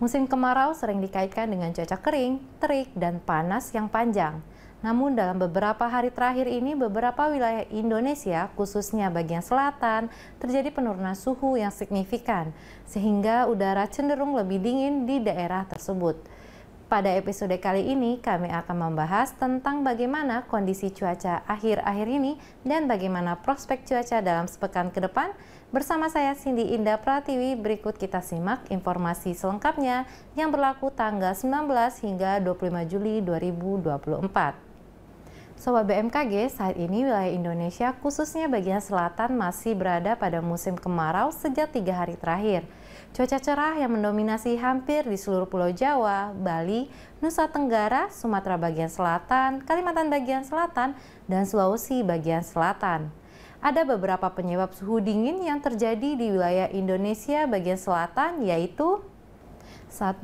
Musim kemarau sering dikaitkan dengan cuaca kering, terik, dan panas yang panjang. Namun dalam beberapa hari terakhir ini, beberapa wilayah Indonesia, khususnya bagian selatan, terjadi penurunan suhu yang signifikan, sehingga udara cenderung lebih dingin di daerah tersebut. Pada episode kali ini, kami akan membahas tentang bagaimana kondisi cuaca akhir-akhir ini dan bagaimana prospek cuaca dalam sepekan ke depan. Bersama saya Cindy Indah Pratiwi, berikut kita simak informasi selengkapnya yang berlaku tanggal 19 hingga 25 Juli 2024. Sobat BMKG, saat ini wilayah Indonesia khususnya bagian selatan masih berada pada musim kemarau sejak 3 hari terakhir. Cuaca cerah yang mendominasi hampir di seluruh Pulau Jawa, Bali, Nusa Tenggara, Sumatera bagian selatan, Kalimantan bagian selatan, dan Sulawesi bagian selatan. Ada beberapa penyebab suhu dingin yang terjadi di wilayah Indonesia bagian selatan, yaitu 1.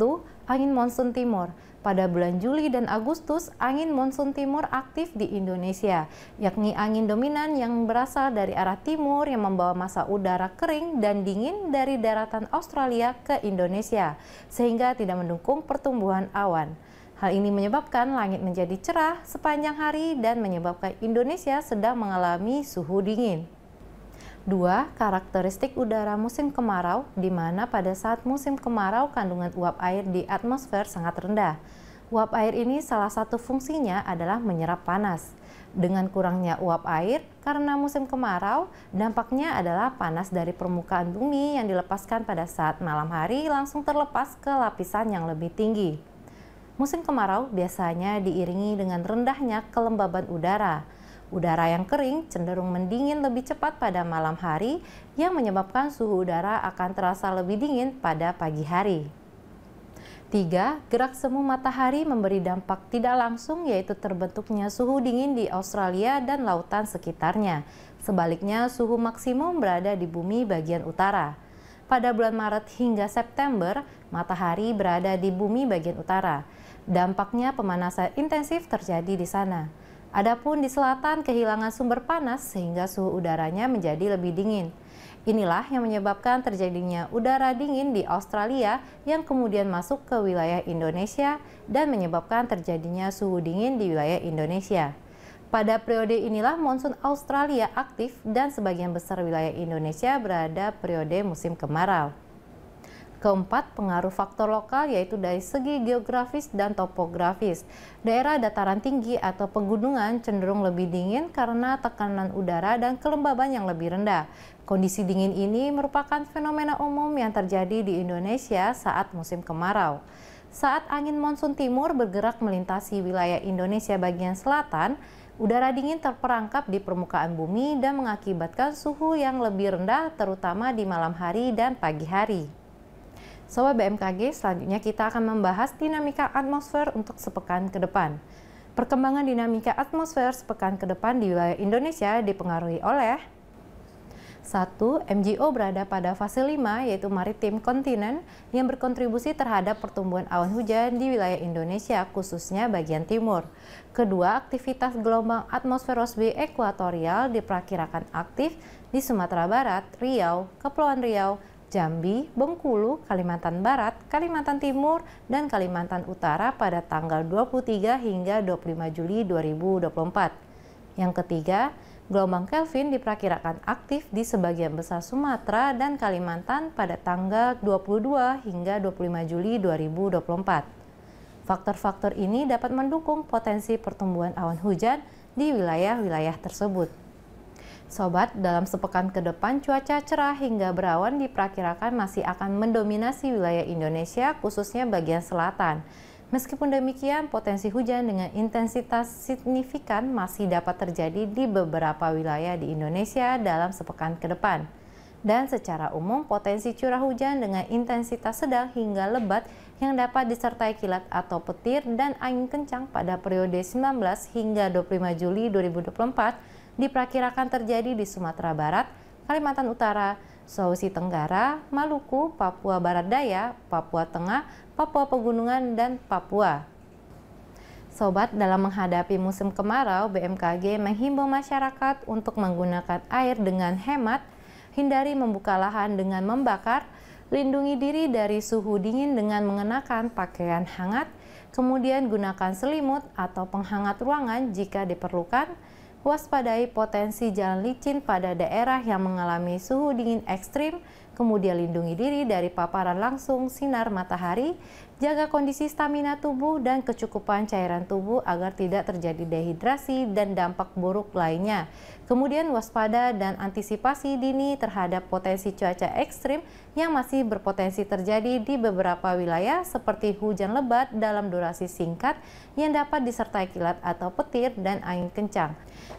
Angin monsun timur. Pada bulan Juli dan Agustus, angin monsun timur aktif di Indonesia, yakni angin dominan yang berasal dari arah timur yang membawa massa udara kering dan dingin dari daratan Australia ke Indonesia, sehingga tidak mendukung pertumbuhan awan. Hal ini menyebabkan langit menjadi cerah sepanjang hari dan menyebabkan Indonesia sedang mengalami suhu dingin. 2. Karakteristik udara musim kemarau, di mana pada saat musim kemarau kandungan uap air di atmosfer sangat rendah. Uap air ini salah satu fungsinya adalah menyerap panas. Dengan kurangnya uap air, karena musim kemarau, dampaknya adalah panas dari permukaan bumi yang dilepaskan pada saat malam hari langsung terlepas ke lapisan yang lebih tinggi. Musim kemarau biasanya diiringi dengan rendahnya kelembaban udara. Udara yang kering cenderung mendingin lebih cepat pada malam hari yang menyebabkan suhu udara akan terasa lebih dingin pada pagi hari. 3. Gerak semu matahari memberi dampak tidak langsung, yaitu terbentuknya suhu dingin di Australia dan lautan sekitarnya. Sebaliknya, suhu maksimum berada di bumi bagian utara. Pada bulan Maret hingga September, matahari berada di bumi bagian utara. Dampaknya pemanasan intensif terjadi di sana. Adapun di selatan kehilangan sumber panas sehingga suhu udaranya menjadi lebih dingin. Inilah yang menyebabkan terjadinya udara dingin di Australia yang kemudian masuk ke wilayah Indonesia dan menyebabkan terjadinya suhu dingin di wilayah Indonesia. Pada periode inilah monsun Australia aktif dan sebagian besar wilayah Indonesia berada periode musim kemarau. Keempat, pengaruh faktor lokal, yaitu dari segi geografis dan topografis. Daerah dataran tinggi atau pegunungan cenderung lebih dingin karena tekanan udara dan kelembaban yang lebih rendah. Kondisi dingin ini merupakan fenomena umum yang terjadi di Indonesia saat musim kemarau. Saat angin monsun timur bergerak melintasi wilayah Indonesia bagian selatan, udara dingin terperangkap di permukaan bumi dan mengakibatkan suhu yang lebih rendah terutama di malam hari dan pagi hari. Sobat BMKG, selanjutnya kita akan membahas dinamika atmosfer untuk sepekan ke depan. Perkembangan dinamika atmosfer sepekan ke depan di wilayah Indonesia dipengaruhi oleh 1. MJO berada pada fase 5, yaitu maritim kontinen, yang berkontribusi terhadap pertumbuhan awan hujan di wilayah Indonesia, khususnya bagian timur. Kedua, aktivitas gelombang atmosferosfer ekuatorial diperkirakan aktif di Sumatera Barat, Riau, Kepulauan Riau, Jambi, Bengkulu, Kalimantan Barat, Kalimantan Timur, dan Kalimantan Utara pada tanggal 23 hingga 25 Juli 2024. Yang ketiga, gelombang Kelvin diperkirakan aktif di sebagian besar Sumatera dan Kalimantan pada tanggal 22 hingga 25 Juli 2024. Faktor-faktor ini dapat mendukung potensi pertumbuhan awan hujan di wilayah-wilayah tersebut. Sobat, dalam sepekan ke depan cuaca cerah hingga berawan diperkirakan masih akan mendominasi wilayah Indonesia, khususnya bagian selatan. Meskipun demikian, potensi hujan dengan intensitas signifikan masih dapat terjadi di beberapa wilayah di Indonesia dalam sepekan ke depan. Dan secara umum, potensi curah hujan dengan intensitas sedang hingga lebat yang dapat disertai kilat atau petir dan angin kencang pada periode 19 hingga 25 Juli 2024 diperkirakan terjadi di Sumatera Barat, Kalimantan Utara, Sulawesi Tenggara, Maluku, Papua Barat Daya, Papua Tengah, Papua Pegunungan, dan Papua. Sobat, dalam menghadapi musim kemarau, BMKG menghimbau masyarakat untuk menggunakan air dengan hemat, hindari membuka lahan dengan membakar, Lindungi diri dari suhu dingin dengan mengenakan pakaian hangat, kemudian gunakan selimut atau penghangat ruangan jika diperlukan. Waspadai potensi jalan licin pada daerah yang mengalami suhu dingin ekstrim, kemudian lindungi diri dari paparan langsung sinar matahari, jaga kondisi stamina tubuh dan kecukupan cairan tubuh agar tidak terjadi dehidrasi dan dampak buruk lainnya. Kemudian waspada dan antisipasi dini terhadap potensi cuaca ekstrim yang masih berpotensi terjadi di beberapa wilayah seperti hujan lebat dalam durasi singkat yang dapat disertai kilat atau petir dan angin kencang.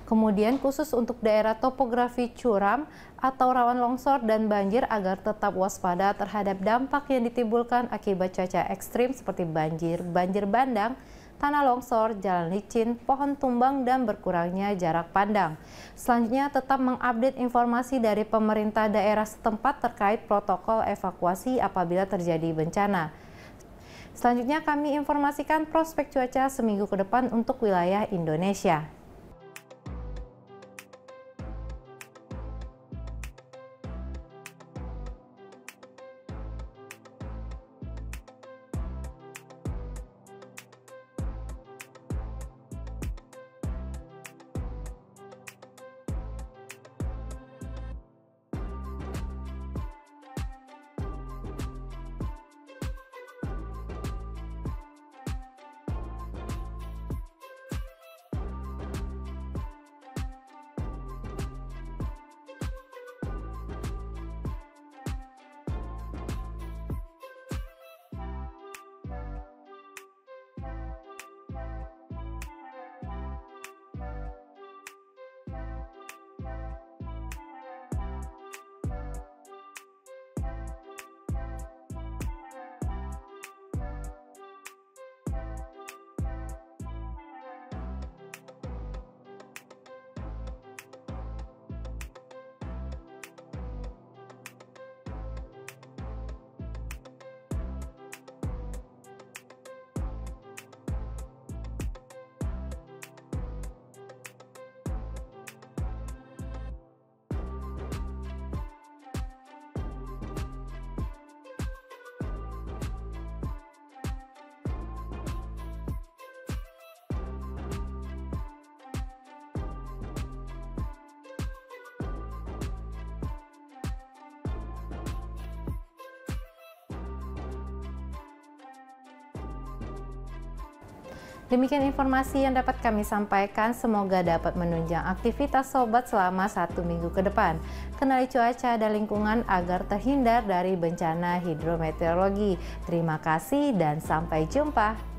Kemudian khusus untuk daerah topografi curam atau rawan longsor dan banjir agar tetap waspada terhadap dampak yang ditimbulkan akibat cuaca ekstrim seperti banjir, banjir bandang, tanah longsor, jalan licin, pohon tumbang, dan berkurangnya jarak pandang. Selanjutnya tetap mengupdate informasi dari pemerintah daerah setempat terkait protokol evakuasi apabila terjadi bencana. Selanjutnya kami informasikan prospek cuaca seminggu ke depan untuk wilayah Indonesia. Demikian informasi yang dapat kami sampaikan, semoga dapat menunjang aktivitas sobat selama 1 minggu ke depan. Kenali cuaca dan lingkungan agar terhindar dari bencana hidrometeorologi. Terima kasih dan sampai jumpa.